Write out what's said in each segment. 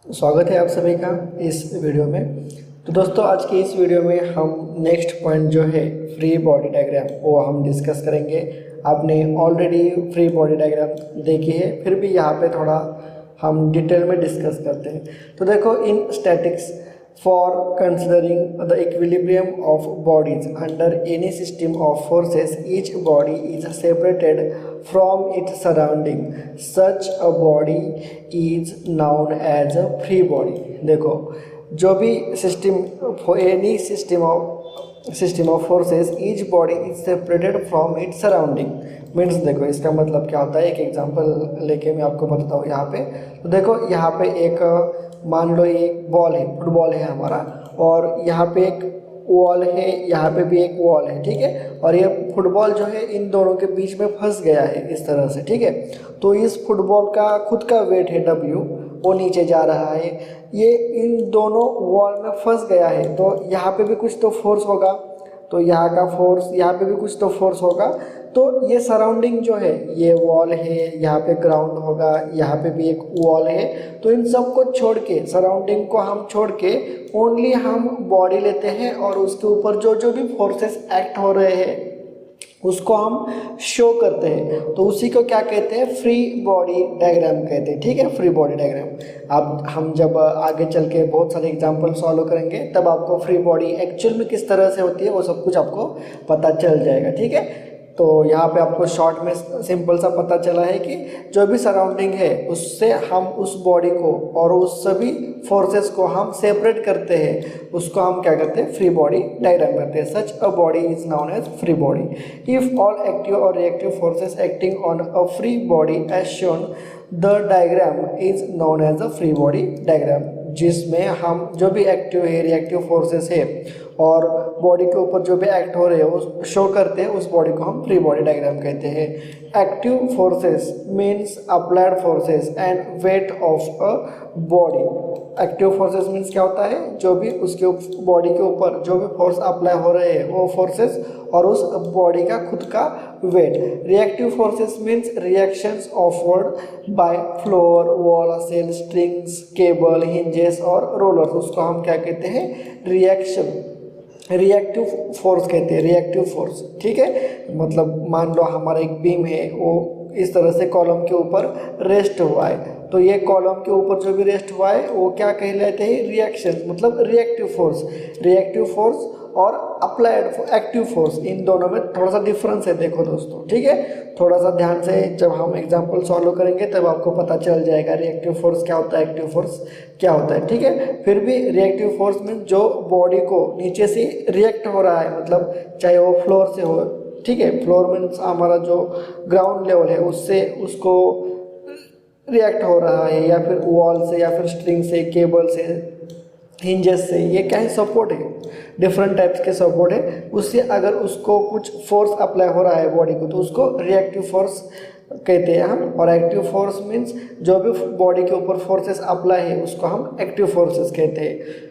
स्वागत है आप सभी का इस वीडियो में। तो दोस्तों आज की इस वीडियो में हम नेक्स्ट पॉइंट जो है फ्री बॉडी डायग्राम वो हम डिस्कस करेंगे। आपने ऑलरेडी फ्री बॉडी डायग्राम देखी है, फिर भी यहाँ पे थोड़ा हम डिटेल में डिस्कस करते हैं। तो देखो, इन statics for considering the equilibrium of bodies under any system of forces, each body is separated from its surrounding. Such a body is known as a free body. देखो, जो भी system any system of forces, each body is separated from its surrounding. Means देखो, इसका मतलब क्या होता है, एक एग्जांपल लेके मैं आपको बताता हूँ यहाँ पे। तो देखो, यहाँ पे एक मान लो ये बॉल है, फुटबॉल है हमारा, और यहाँ पे एक वॉल है, यहाँ पे भी एक वॉल है, ठीक है। और ये फुटबॉल जो है इन दोनों के बीच में फंस गया है इस तरह से, ठीक है। तो इस फुटबॉल का खुद का वेट है W, वो नीचे जा रहा है, ये इन दोनों वॉल में फंस गया है। तो यहाँ पे भी कुछ तो फोर्स होगा, तो यहाँ का फोर्स, यहाँ पे भी कुछ तो फोर्स होगा। तो ये सराउंडिंग जो है, ये वॉल है, यहाँ पे ग्राउंड होगा, यहाँ पे भी एक वॉल है। तो इन सब को छोड़ के, सराउंडिंग को हम छोड़ के ओनली हम बॉडी लेते हैं, और उसके ऊपर जो जो भी फोर्सेस एक्ट हो रहे हैं उसको हम शो करते हैं। तो उसी को क्या कहते हैं, फ्री बॉडी डायग्राम कहते हैं, ठीक है। Free body diagram. अब हम जब आगे चल के बहुत सारे एग्जांपल सॉल्व करेंगे, तब आपको फ्री बॉडी एक्चुअल में किस तरह से होती है वो सब कुछ आपको पता चल जाएगा, ठीक है। तो यहाँ पे आपको शॉर्ट में सिंपल सा पता चला है कि जो भी सराउंडिंग है उससे हम उस बॉडी को और उस सभी फोर्सेस को हम सेपरेट करते हैं, उसको हम क्या करते हैं, फ्री बॉडी डायग्राम करते हैं। Such a body is known as free body if all active और reactive forces acting on a free body as shown, the diagram is known as a free body diagram. जिसमें हम जो भी active है, reactive forces है, और body के ऊपर जो भी एक्ट हो रहे हैं वो शो करते हैं, उस बॉडी को हम फ्री बॉडी डायग्राम कहते हैं। Active forces means applied forces and weight of a body. Active forces means क्या होता है, जो भी उसके बॉडी के ऊपर जो भी फोर्स अप्लाई हो रहे हैं वो फोर्सेस और उस बॉडी का खुद का weight. Reactive forces means reactions offered by floor, wall, cell, strings, cable, hinges और रोलर्स, उसको हम क्या कहते हैं, रिएक्टिव फोर्स कहते हैं, रिएक्टिव फोर्स, ठीक है। मतलब मान लो हमारा एक बीम है, वो इस तरह से कॉलम के ऊपर रेस्ट हुआ है, तो ये कॉलम के ऊपर जो भी रेस्ट हुआ है वो क्या कहलाते हैं, रिएक्शन, मतलब रिएक्टिव फोर्स। रिएक्टिव फोर्स और अप्लाइड एक्टिव फोर्स, इन दोनों में थोड़ा सा डिफरेंस है, देखो दोस्तों, ठीक है। थोड़ा सा ध्यान से जब हम एग्जांपल सॉल्व करेंगे तब आपको पता चल जाएगा रिएक्टिव फोर्स क्या होता है, एक्टिव फोर्स क्या होता है, ठीक है। फिर भी रिएक्टिव फोर्स में जो बॉडी को नीचे से रिएक्ट हो रहा है, मतलब चाहे वो फ्लोर से हो, ठीक है। फ्लोर मीन्स हमारा जो ग्राउंड लेवल है उससे उसको रिएक्ट हो रहा है, या फिर वॉल से, या फिर स्ट्रिंग से, केबल से, हिंजेस से, ये क्या है, सपोर्ट है, डिफरेंट टाइप्स के सपोर्ट है। उससे अगर उसको कुछ फोर्स अप्लाई हो रहा है बॉडी को, तो उसको रिएक्टिव फोर्स कहते हैं हम। और एक्टिव फोर्स मीन्स जो भी बॉडी के ऊपर फोर्सेस अप्लाई है उसको हम एक्टिव फोर्सेस कहते हैं।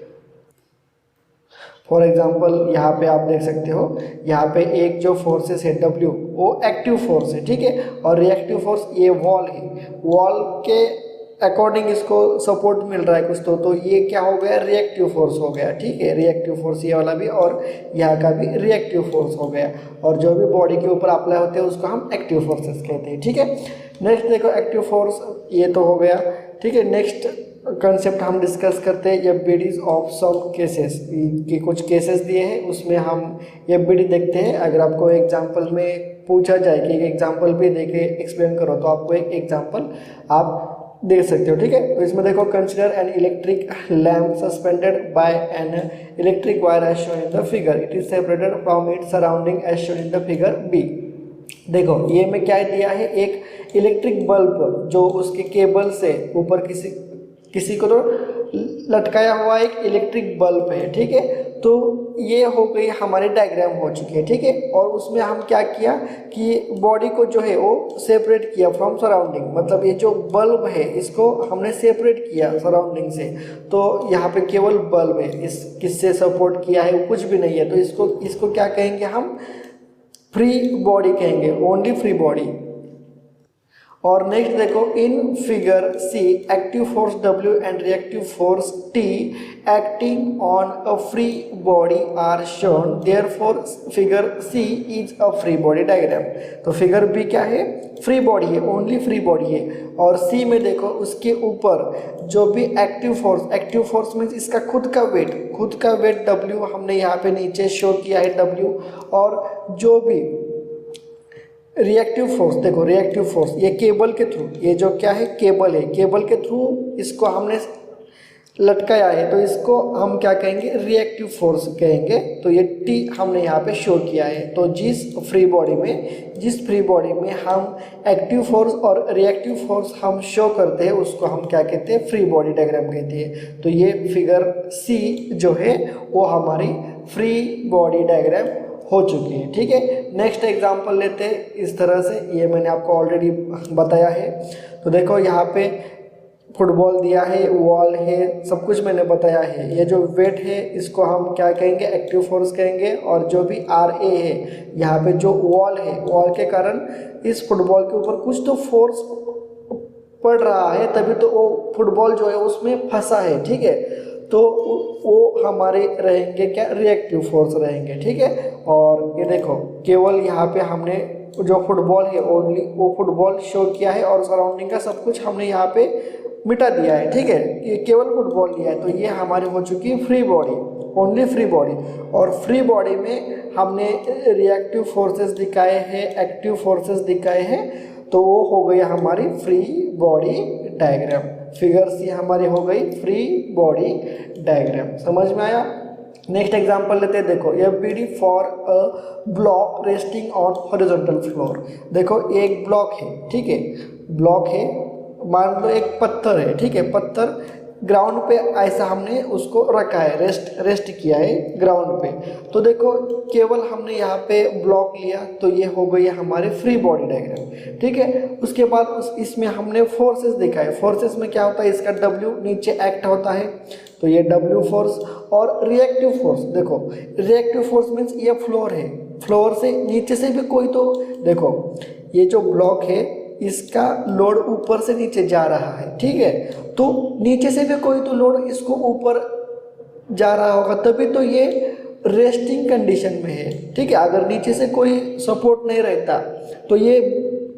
फॉर एग्जाम्पल यहाँ पे आप देख सकते हो, यहाँ पे एक जो फोर्सेस है W, वो एक्टिव फोर्स है, ठीक है। और रिएक्टिव फोर्स ये वॉल है, वॉल के अकॉर्डिंग इसको सपोर्ट मिल रहा है कुछ, तो ये क्या हो गया, रिएक्टिव फोर्स हो गया, ठीक है। रिएक्टिव फोर्स ये वाला भी, और यहाँ का भी रिएक्टिव फोर्स हो गया। और जो भी बॉडी के ऊपर अप्लाई होते हैं उसको हम एक्टिव फोर्सेस कहते हैं, ठीक है। नेक्स्ट देखो, एक्टिव फोर्स ये तो हो गया, ठीक है। नेक्स्ट कंसेप्ट हम डिस्कस करते हैं एफबीडीज ऑफ सम केसेस, कि कुछ केसेस दिए हैं उसमें हम एफबीडी देखते हैं। अगर आपको एग्जांपल में पूछा जाए कि एक एग्जांपल भी देके एक्सप्लेन करो, तो आपको एक एग्जांपल आप दे सकते हो, ठीक है। तो इसमें देखो, consider an electric lamp suspended by an electric wire as shown in the figure, it is separated from its surrounding as shown in the figure B. देखो, ये में क्या दिया है, एक इलेक्ट्रिक बल्ब जो उसके केबल से ऊपर किसी को तो लटकाया हुआ एक इलेक्ट्रिक बल्ब है, ठीक है। तो ये हो गई हमारी डायग्राम हो चुकी है, ठीक है। और उसमें हम क्या किया कि बॉडी को जो है वो सेपरेट किया फ्रॉम सराउंडिंग, मतलब ये जो बल्ब है इसको हमने सेपरेट किया सराउंडिंग से। तो यहाँ पे केवल बल्ब है, इस किससे सपोर्ट किया है वो कुछ भी नहीं है, तो इसको क्या कहेंगे हम, फ्री बॉडी कहेंगे, ओनली फ्री बॉडी। और नेक्स्ट देखो, in figure C active force W and reactive force T acting on a free body are shown, therefore figure C is a free body diagram. तो figure B क्या है, free body है, only free body है। और सी में देखो उसके ऊपर जो भी एक्टिव फोर्स मीन्स इसका खुद का वेट W हमने यहाँ पे नीचे शो किया है W, और जो भी रिएक्टिव फोर्स, देखो रिएक्टिव फोर्स ये केबल के थ्रू, ये जो क्या है केबल है, केबल के थ्रू इसको हमने लटकाया है, तो इसको हम क्या कहेंगे, रिएक्टिव फोर्स कहेंगे। तो ये T हमने यहाँ पे शो किया है। तो जिस फ्री बॉडी में हम एक्टिव फोर्स और रिएक्टिव फोर्स हम शो करते हैं उसको हम क्या कहते हैं, फ्री बॉडी डायग्राम कहते हैं। तो ये फिगर C जो है वो हमारी फ्री बॉडी डायग्राम हो चुकी है। ठीक है, नेक्स्ट एग्जांपल लेते हैं इस तरह से, ये मैंने आपको ऑलरेडी बताया है। तो देखो यहाँ पे फुटबॉल दिया है, वॉल है, सब कुछ मैंने बताया है। ये जो वेट है इसको हम क्या कहेंगे, एक्टिव फोर्स कहेंगे। और जो भी RA है, यहाँ पे जो वॉल है, वॉल के कारण इस फुटबॉल के ऊपर कुछ तो फोर्स पड़ रहा है, तभी तो वो फुटबॉल जो है उसमें फंसा है। ठीक है, तो वो हमारे रहेंगे क्या, रिएक्टिव फोर्स रहेंगे। ठीक है, और ये देखो केवल यहाँ पे हमने जो फुटबॉल है ओनली वो फुटबॉल शो किया है, और सराउंडिंग का सब कुछ हमने यहाँ पे मिटा दिया है। ठीक है, ये केवल फुटबॉल लिया है। तो ये हमारी हो चुकी है free body, only free body. और फ्री बॉडी में हमने रिएक्टिव फोर्सेस दिखाए हैं, एक्टिव फोर्सेस दिखाए हैं, तो वो हो गई हमारी फ्री बॉडी डायग्राम। फिगर सी हमारी हो गई फ्री बॉडी डायग्राम। समझ में आया? नेक्स्ट एग्जांपल लेते हैं। देखो FBD for a block resting on horizontal floor. देखो एक ब्लॉक है, ठीक है, ब्लॉक है, मान लो एक पत्थर है, ठीक है, पत्थर ग्राउंड पे ऐसा हमने उसको रखा है, रेस्ट किया है ग्राउंड पे। तो देखो केवल हमने यहाँ पे ब्लॉक लिया, तो ये हो गई हमारी फ्री बॉडी डायग्राम। ठीक है, उसके बाद इसमें हमने फोर्सेस देखा है। फोर्सेस में क्या होता है, इसका W नीचे एक्ट होता है, तो ये W फोर्स। और रिएक्टिव फोर्स, देखो रिएक्टिव फोर्स मीन्स ये फ्लोर है, फ्लोर से नीचे से भी कोई, तो देखो ये जो ब्लॉक है इसका लोड ऊपर से नीचे जा रहा है। ठीक है, तो नीचे से भी कोई तो लोड इसको ऊपर जा रहा होगा, तभी तो ये रेस्टिंग कंडीशन में है। ठीक है, अगर नीचे से कोई सपोर्ट नहीं रहता तो ये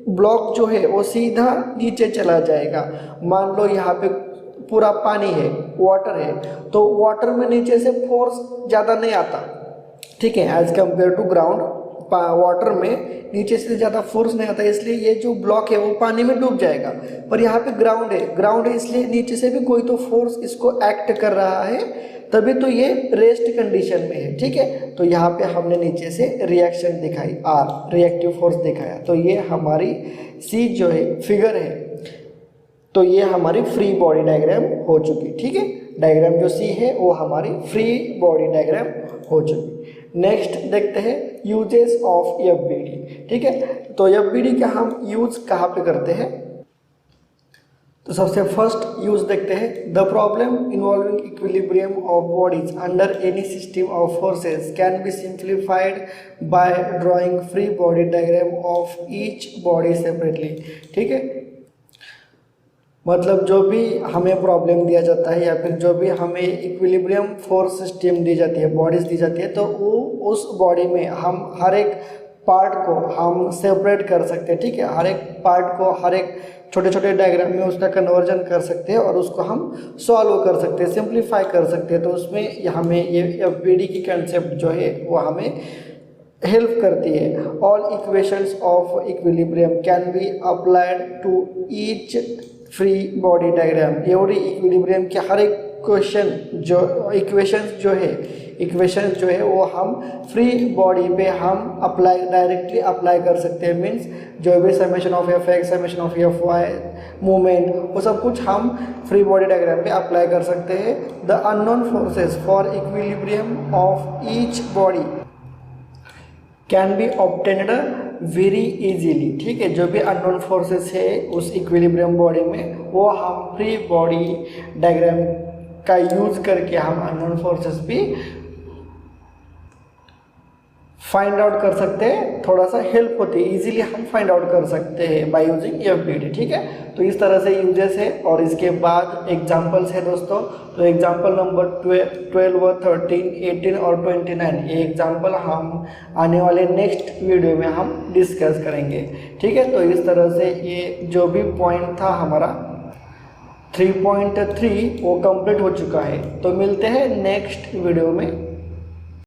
ब्लॉक जो है वो सीधा नीचे चला जाएगा। मान लो यहाँ पे पूरा पानी है, वाटर है, तो वाटर में नीचे से फोर्स ज़्यादा नहीं आता। ठीक है, as compare to ground, water में नीचे से ज़्यादा फोर्स नहीं आता, इसलिए ये जो ब्लॉक है वो पानी में डूब जाएगा। पर यहाँ पे ग्राउंड है, इसलिए नीचे से भी कोई तो फोर्स इसको एक्ट कर रहा है, तभी तो ये रेस्ट कंडीशन में है। ठीक है, तो यहाँ पे हमने नीचे से रिएक्शन दिखाई, R रिएक्टिव फोर्स दिखाया। तो ये हमारी C जो है फिगर है, तो ये हमारी फ्री बॉडी डायग्राम हो चुकी। ठीक है, डायग्राम जो C है वो हमारी फ्री बॉडी डायग्राम हो चुकी। नेक्स्ट देखते हैं यूजेस ऑफ FBD। ठीक है, तो FBD का हम यूज कहाँ पे करते हैं, तो सबसे फर्स्ट यूज देखते हैं। The problem involving equilibrium of bodies under any system of forces can be simplified by drawing free body diagram of each body separately. ठीक है, मतलब जो भी हमें प्रॉब्लम दिया जाता है या फिर जो भी हमें इक्विलिब्रियम फोर्स सिस्टम दी जाती है, बॉडीज दी जाती है, तो वो उस बॉडी में हम हर एक पार्ट को हम सेपरेट कर सकते हैं। ठीक है, हर एक पार्ट को हर एक छोटे छोटे डायग्राम में उसका कन्वर्जन कर सकते हैं और उसको हम सॉल्व कर सकते हैं, सिंप्लीफाई कर सकते हैं। तो उसमें हमें ये FBD की कंसेप्ट जो है वो हमें हेल्प करती है। All equations of equilibrium can be applied to each free body diagram. Every equilibrium के हर एक क्वेश्चन जो इक्वेशंस जो है वो हम फ्री बॉडी पे हम डायरेक्टली अप्लाई कर सकते हैं। मीन्स जो भी summation of Fx, summation of Fy, movement, वो सब कुछ हम फ्री बॉडी डायग्राम पे अप्लाई कर सकते हैं। The unknown forces for equilibrium of each body can be obtained very easily. ठीक है, जो भी अननोन फोर्सेस है उस इक्विलिब्रियम बॉडी में वो हम फ्री बॉडी डायग्राम का यूज करके हम अननोन फोर्सेस भी फाइंड आउट कर सकते हैं, थोड़ा सा हेल्प होती है, इजीली हम फाइंड आउट कर सकते हैं बाय यूजिंग एफबीडी। ठीक है, तो इस तरह से यूजेस है। और इसके बाद एग्जांपल्स है दोस्तों। तो एग्जांपल नंबर 12, 13, 18 और 29 ये एग्जांपल हम आने वाले नेक्स्ट वीडियो में हम डिस्कस करेंगे। ठीक है, तो इस तरह से ये जो भी पॉइंट था हमारा 3.3 वो कंप्लीट हो चुका है। तो मिलते हैं नेक्स्ट वीडियो में।